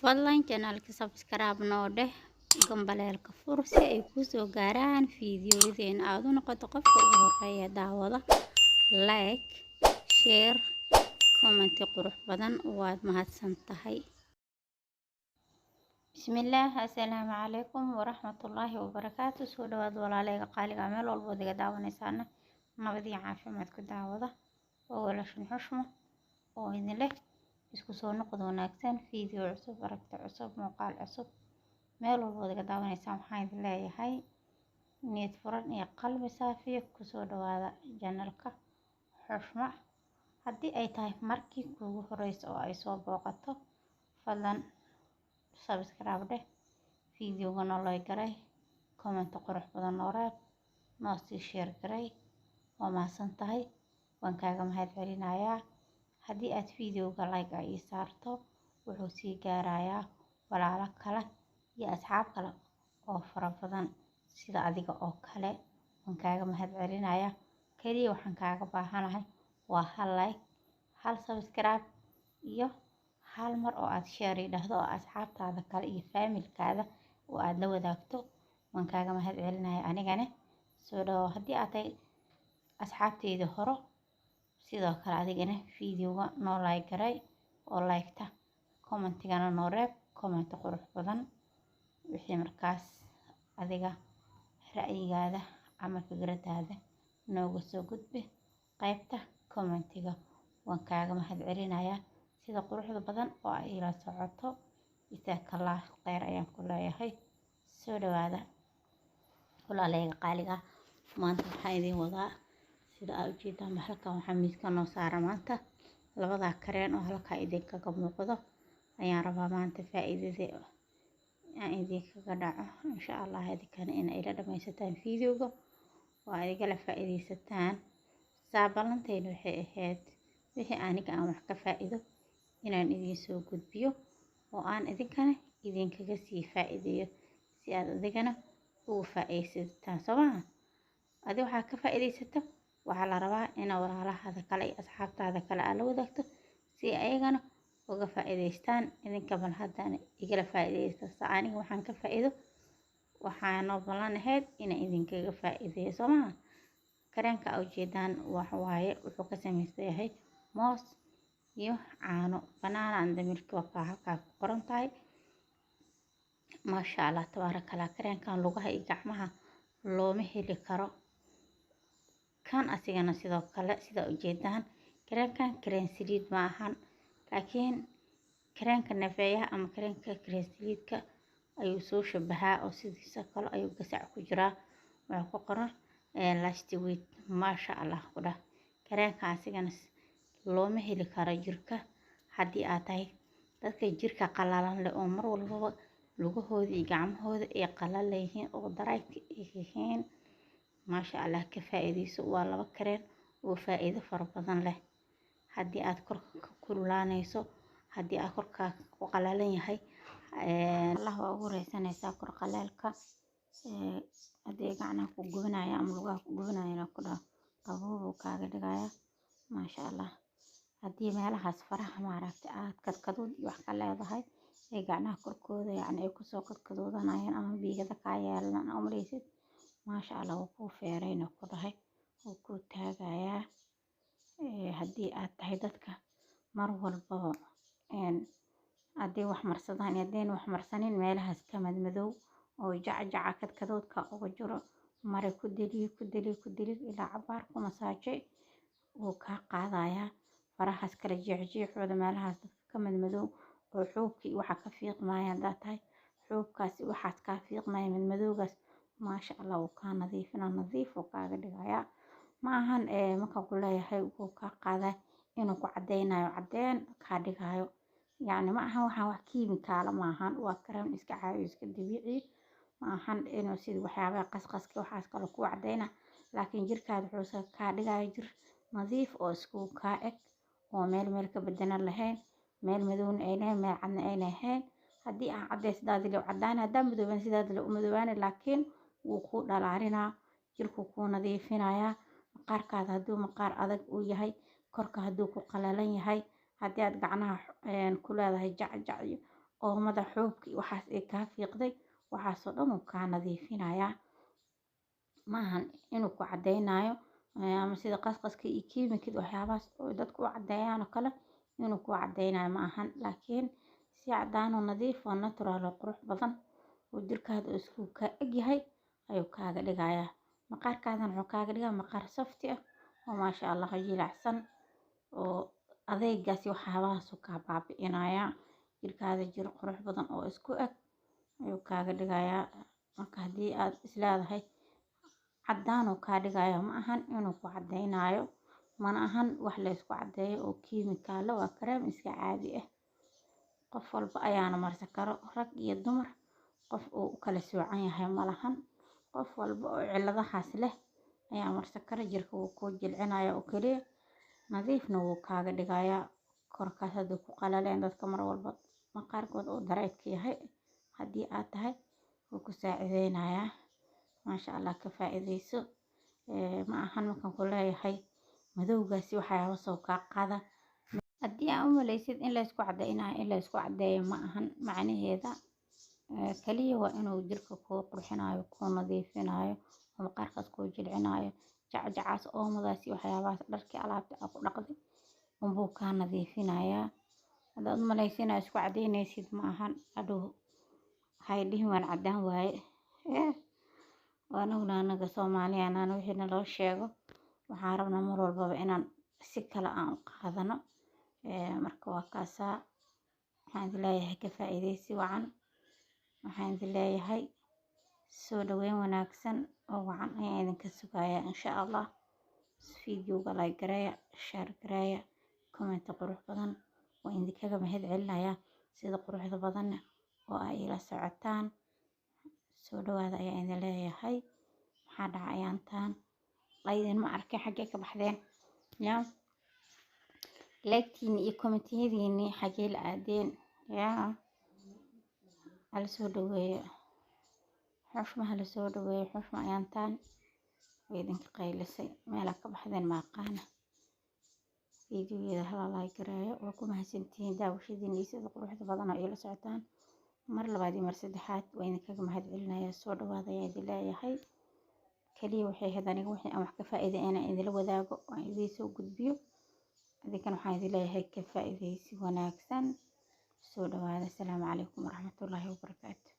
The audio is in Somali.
fadlan channelka subscribe noo dheh gambaleelka fur si ay kuu soo gaaraan fiidiyowyadeen aad u noqoto qofka ugu horeeya daawada. Like, share, comment qurux badan waad mahadsan tahay. bismillaah, assalaamu calaykum waraxmatullaahi wabarakaatu. soo dhawaad walaalayga qaaliga meel walbo diga daawanaysaana nabad iyo caafimaad ku daawada oo walaashin xushmo oo idin leh isku soo noqod wanaagsan, fiideo cusub, aragti cusub, muuqaal cusub meel walbo diga daawanaysaan. waxaan idin leeyahay niyad furan iyo qalbi saafiya ku soo dhawaada channelka xushmo. haddii ay tahay markii kuugu horeysa oo ay soo booqato, fadlan subscribe dheh, fiidiyowga noo like garay, comment qurux badan noo reeb, noo sii share garay. waa mahadsan tahay, waan kaaga mahad celinayaa. haddii aad fiidiyowga like ii saarto, wuxuu sii gaarayaa walaalo kale iyo asxaab kale oo fara badan sida adiga oo kale. waan kaaga mahad celinayaa. kaliya waxaan kaaga baahanahay waa hal like, hal subscribe iyo hal mar oo aad share dhahdo oo asxaabtaada kale iyo familkaada oo aad la wadaagto. waan kaaga mahad celinayaa anigana. soo dhawo haddii aad tahay asxaabteyda horo, sidoo kale adigana fiidiyowga noo like garay oo like-ta, commentigana noo reeb comment qurux badan. wixii markaas adiga ra'yigaada ama fikradaada nooga soo gudbi qaybta commentiga. waan kaaga mahad celinayaa sida quruxda badan oo ay ila socoto. jazakallah khayr ayaan ku leeyahay. soo dhawaada walaalayga qaaliga. maanta waxaan idin wadaa sida aad ujeedaan halkan waxaa miiska noo saara maanta labadaa kareen oo halkaa idinkaga muuqdo. ayaan rabaa maanta faa'iidada aan idinkaga dhaco insha allah idinkana in ay la dhamaysataan fiidiyowga oo aad igala faa'iidaysataan. ballanteenu waxay ahayd wixii aniga aan wax ka faa'iido inaan idin soo gudbiyo oo aan idinkana idinkaga sii faa'iideeyo si aad adigana ugu faa'iidaysataan. soo maaha adi waxaa ka faa'iidaysato, waxaa la rabaa inaad walaalahaada kale iyo asxaabtaada kale aad la wadaagto si ayagana uga faa'iidaystaan. idinka bal haddana igala faa'iidaysta sa aniga waxaan ka faa'iido. waxaa noo ballan ahayd inaan idinkaga faa'iideeyo. soo maaha kareenka aad ujeedaan waxa waaye wuxuu ka samaysan yahay moos iyo caano. banana and milk waa halkaa ku qoran tahay. maasha allah tabaarakallah. kareenkan lugaha iyo gacmaha looma heli karo. kan asigana sidoo kale sida ujeedaan kareenkan kareen saliid ma ahan, laakiin kareenka nafeeyaha ama kareenka kareen saliidka ayuu soo shabahaa oo sidiisa kale ayuu gasac ku jiraa. wuxuu ku qoran last week. maasha allah ku dhah. kareenka asigana looma heli karo jirka haddii aad tahay dadka jirka qalalan leh oo mar walbaba lugahooda iyo gacmahooda ay qalal leeyihiin oo darayka yihiin. maasha allah ka faa'iidayso. waa laba kareen oo faa'iido fara badan leh. haddii aad korka ka kululaanayso, haddii aad korka ku qalalan yahay, allah waa ugu reysanaysaa kor qalaalka. haddii gacnaha ku gubanaya ama lugaha ku gubanayana ku dhaho qabowbuu kaaga dhigaya. maasha allah. haddii meelahaas faraha maaragtay aad kadkadood iyo wax ka leedahay ee gacnaha korkooda yacni ay kusoo kadkadoodanayaan ama biigada kaa yeelan ama maleysid, maasha allah wuu kuu feerayna ku dhahay, wuu kuu taagayaa. haddii aad tahay dadka mar walbaba haddii wax marsadaan iyo haddii wax marsanin meelahaas ka madmadow oo jacjaca kadkadoodka uga jiro, mare ku deli ilaa cabaar ku masaajay wuu kaa qaadayaa. farahaas kala jeexjeexooda meelahaas dadka ka madmadow oo xuubkii waxa ka fiiqmaya haddaad tahay, xuubkaasi waxaas kaa fiiqmaya madmadowgaas, maasha allah wuu kaa nadiifina, nadiif wuu kaaga dhigayaa. ma ahan markaan ku leeyahay wuu kaa qaadaa inuu ku cadeynayo cadeen kaa dhigayo, yacni ma ahan waxaan wax kiimikaala ma ahan. waa kareen iska caadi iska dabiici. ma ahan inuu sida waxyaabaha qasqaska waxaas kale ku cadeyna, laakiin jirkaada wuxuu kaa dhigaya jir nadiif oo isku kaa eg oo meel ka bedelan lahayn, meel madowna ay lahayn, meel cadna ayna ahayn. haddii aan cadeys sidaad leh u cadaan, haddaan madooban sidaad leh u madoobaana, laakiin wuu kuu dhalaalinaa, jirku kuu nadiifinayaa. maqaarkaada hadduu maqaar adag uu yahay, korka hadduu ku qalalan yahay, haddii aad gacnaha ku leedahay jacjac oomada xoobkii waxaas ay kaa fiiqday waxaasoo dhan uu kaa nadiifinayaa. maahan inuu ku cadeynayo ama sida qasqaska iyo kiimikada waxyaabahaas oo dadku u cadeeyaan oo kale inuu ku cadeynayo ma ahan, laakiin si cadaan oo nadiif oo natural oo qurux badan oo jirkaada isku ka egyahay ayuu kaaga dhigayaa. maqaarkaadan wuxuu kaaga dhigaa maqaar safti ah oo maasha Allah jilicsan oo adeegaasi waxyaabahaas uu kaa baabi'inayaa. jirkaada jir qurux badan oo isku eg ayuu kaaga dhigayaa. marka haddii aad isleedahay cadaan oo kaa dhigayo ma ahan inuu ku cadeynayo, mana ahan wax la isku cadeeyo oo kiimikaalo waa kareem iska caadi ah. qof walba ayaana marsan karo, rag iyo dumar qof uu u kala soocan yahay ma lahan. qof walba oo ciladahaas leh ayaa marsan kara. jirka wuu kuu jilcinaya oo keliya nadiifna wuu kaaga dhigayaa. korkaas hadduu ku qalaleen dadka mar walba maqaarkooda oo dareedka yahay haddii aad tahay wuu ku saacideynayaa. maasha Allah ka faa'iideyso. ma ahan markaan ku leeyahay madowgaasi waxyaabo soo kaa qaada. haddii aan u maleysid in la isku cadeynayo in la isku cadeeyo ma ahan macnaheeda. kaliya waa inuu jirka kuu qurxinayo kuu nadiifinayo oo maqaarkaas kuu jilcinayo. jacjacaas oomadaasi waxyaabahaas dharkii alaabta aad ku dhaqday unbuu kaa nadiifinayaa. haddaad u maleysid inaad isku cadeynaysid ma ahan. hadhow hay dhihin waan cadaan waaye. waana anaga Soomaaliyan aan wixii naloo sheego waxaan rabnaa mar walbaba inaan si kale aan u qaadano. marka waa kaasaa waxaan idin leeyahay ka faa'iideysi wacan. waxaan idin leeyahay soo dhaweyn wanaagsan oo wacan ayaan idinka sugayaa insha Allah. videoga like gareeya, share gareeya, comment qurux badan waan idinkaga mahad celinayaa sida quruxda badan oo ay ila socotaan. soo dhawaada ayaan idin leeyahay. maxaa dhacay ayaantaan laydin ma arkay xaggee ka baxdeen ya like-tiini iyo comment-yadiini xaggee la aadeen ya hala soo dhaweeyo. xushmaha la soo dhaweeyo. xushma ayaantaan way idinka qaylisay meela ka baxdeen ma aqaana. videogeeda hala like gareeyo. waa ku mahadsantihiin daawashadiina iyo sida quruxda badan oo ila socotaan. mar labaad iyo mar saddexaad waa idinkaga mahad celinayaa. soo dhawaada ayaan idin leeyahay. kaliya waxay ahayd aniga wixii aan wax ka faa'iiday inaan idinla wadaago aan idiin soo gudbiyo. adinkana waxaan idin leeyahay ka faa'iideysi wanaagsan. soo dhawaada. asalaamu calaykum waraxmatullaahi wabarakaatu.